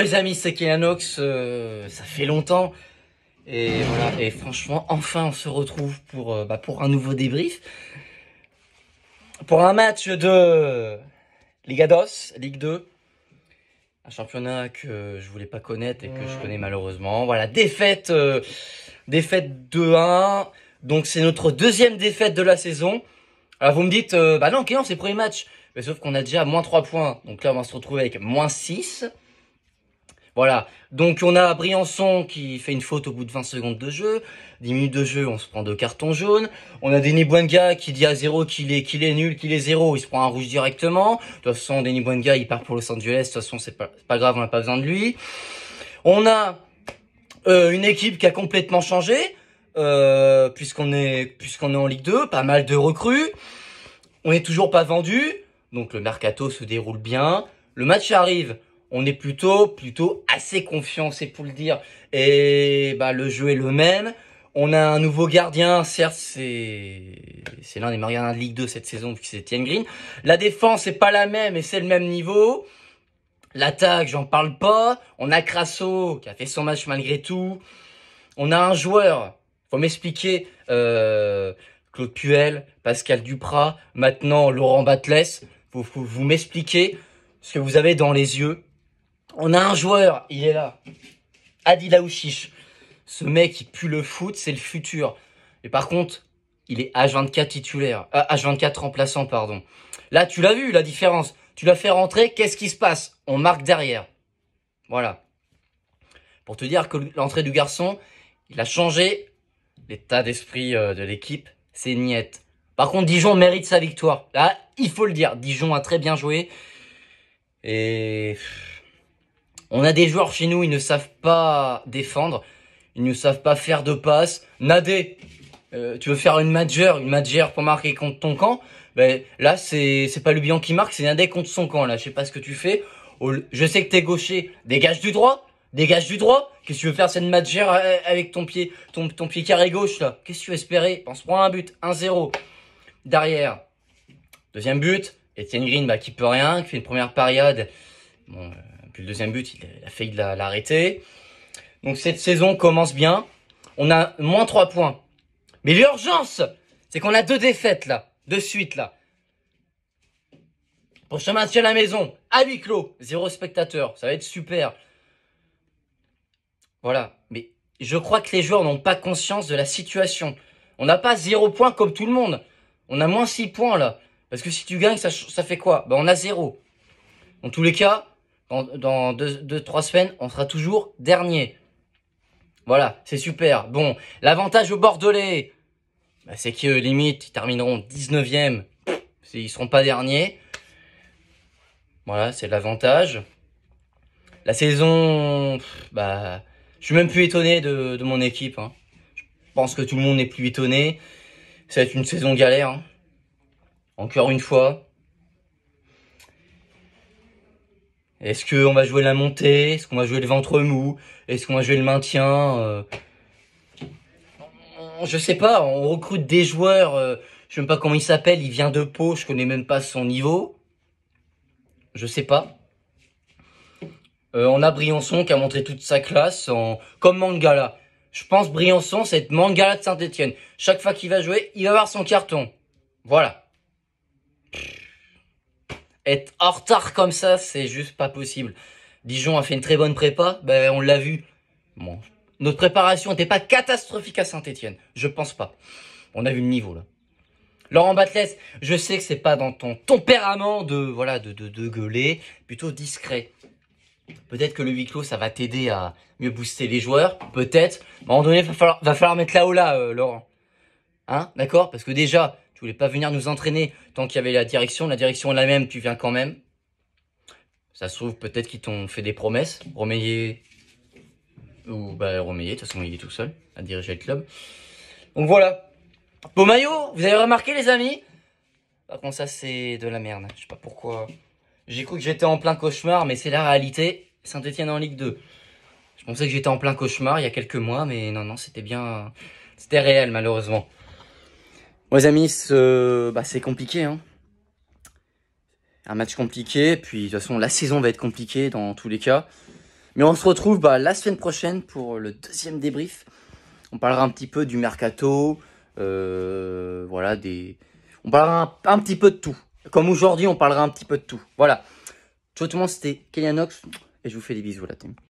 Bonjour les amis, c'est Kellanox, ça fait longtemps. Et voilà, et franchement, enfin on se retrouve pour un nouveau débrief. Pour un match de Liga DOS, Ligue 2. Un championnat que je voulais pas connaître et que je connais malheureusement. Voilà, défaite 2-1. Donc c'est notre deuxième défaite de la saison. Alors vous me dites, bah non, c'est le premier match. Mais sauf qu'on a déjà moins 3 points. Donc là on va se retrouver avec moins 6. Voilà, donc on a Briançon qui fait une faute au bout de 20 secondes de jeu. 10 minutes de jeu, on se prend 2 cartons jaunes. On a Denis Bouanga qui dit à 0 qu'il est nul, qu'il est 0. Il se prend un rouge directement. De toute façon, Denis Bouanga, il part pour Los Angeles. De toute façon, c'est pas grave, on n'a pas besoin de lui. On a une équipe qui a complètement changé. Puisqu'on est en Ligue 2. Pas mal de recrues. On est toujours pas vendu. Donc le mercato se déroule bien. Le match arrive. On est plutôt assez confiant, c'est pour le dire. Et bah le jeu est le même. On a un nouveau gardien, certes c'est l'un des meilleurs gardiens de Ligue 2 cette saison puisque c'est Etienne Green. La défense c'est pas la même et c'est le même niveau. L'attaque, j'en parle pas. On a Crasso qui a fait son match malgré tout. On a un joueur, faut m'expliquer, Claude Puel, Pascal Duprat, maintenant Laurent Batles. Faut vous m'expliquer ce que vous avez dans les yeux. On a un joueur, il est là, Adil Aouchiche. Ce mec, il pue le foot, c'est le futur. Et par contre, il est H24 titulaire, H24 remplaçant, pardon. Là, tu l'as vu, la différence. Tu l'as fait rentrer, qu'est-ce qui se passe? On marque derrière. Voilà. Pour te dire que l'entrée du garçon, il a changé l'état d'esprit de l'équipe. C'est niette. Par contre, Dijon mérite sa victoire. Là, il faut le dire. Dijon a très bien joué. Et on a des joueurs chez nous, ils ne savent pas défendre. Ils ne savent pas faire de passes. Nadé, tu veux faire une matchère pour marquer contre ton camp. Ben, là, c'est pas le bilan qui marque, c'est Nadé contre son camp. Là, je sais pas ce que tu fais. Je sais que t'es gaucher. Dégage du droit. Dégage du droit. Qu'est-ce que tu veux faire cette matchère avec ton pied carré gauche, là? Qu'est-ce que tu veux espérer? On se prend un but. 1-0. Derrière. Deuxième but. Etienne Green, qui peut rien, qui fait une première période. Bon, puis le deuxième but, il a failli l'arrêter. Donc cette saison commence bien. On a moins 3 points. Mais l'urgence, c'est qu'on a 2 défaites là, de suite là. Prochain match à la maison, à huis clos, 0 spectateur, ça va être super. Voilà, mais je crois que les joueurs n'ont pas conscience de la situation. On n'a pas 0 points comme tout le monde. On a moins 6 points là. Parce que si tu gagnes, ça fait quoi? On a 0. Dans tous les cas, dans 2-3 semaines, on sera toujours dernier. Voilà, c'est super. Bon, l'avantage aux Bordelais, c'est que limite, ils termineront 19e. Ils seront pas derniers. Voilà, c'est l'avantage. La saison, je suis même plus étonné de mon équipe. Hein. Je pense que tout le monde n'est plus étonné. Ça va être une saison galère. Hein. Encore une fois. Est-ce qu'on va jouer la montée? Est-ce qu'on va jouer le ventre mou? Est-ce qu'on va jouer le maintien? Je sais pas, on recrute des joueurs, je sais même pas comment il s'appelle, il vient de Pau, je connais même pas son niveau. Je sais pas. On a Briançon qui a montré toute sa classe comme Mangala. Je pense Briançon, c'est être Mangala de Saint-Etienne. Chaque fois qu'il va jouer, il va avoir son carton. Voilà. Être en retard comme ça, c'est juste pas possible. Dijon a fait une très bonne prépa, on l'a vu. Bon, notre préparation n'était pas catastrophique à Saint-Etienne. Je pense pas. On a vu le niveau là. Laurent Batles, je sais que c'est pas dans ton tempérament de gueuler, plutôt discret. Peut-être que le huis clos, ça va t'aider à mieux booster les joueurs. Peut-être. À un moment donné, va falloir mettre là-haut là, Laurent. Hein, d'accord? Parce que déjà, tu voulais pas venir nous entraîner tant qu'il y avait la direction. La direction est la même, tu viens quand même. Ça se trouve, peut-être qu'ils t'ont fait des promesses. Romeyer. Ou Romeyer, de toute façon, il est tout seul à diriger le club. Donc voilà. Beau maillot, vous avez remarqué les amis? Par contre, ça c'est de la merde. Je sais pas pourquoi. J'ai cru que j'étais en plein cauchemar, mais c'est la réalité. Saint-Etienne en Ligue 2. Je pensais que j'étais en plein cauchemar il y a quelques mois, mais non, c'était bien. C'était réel, malheureusement. Bon, les amis, c'est compliqué. Hein. Un match compliqué, puis de toute façon, la saison va être compliquée dans tous les cas. Mais on se retrouve la semaine prochaine pour le deuxième débrief. On parlera un petit peu du mercato. Voilà, on parlera un petit peu de tout. Comme aujourd'hui, on parlera un petit peu de tout. Voilà. Ciao tout le monde, c'était Kylian Knox. Et je vous fais des bisous la team.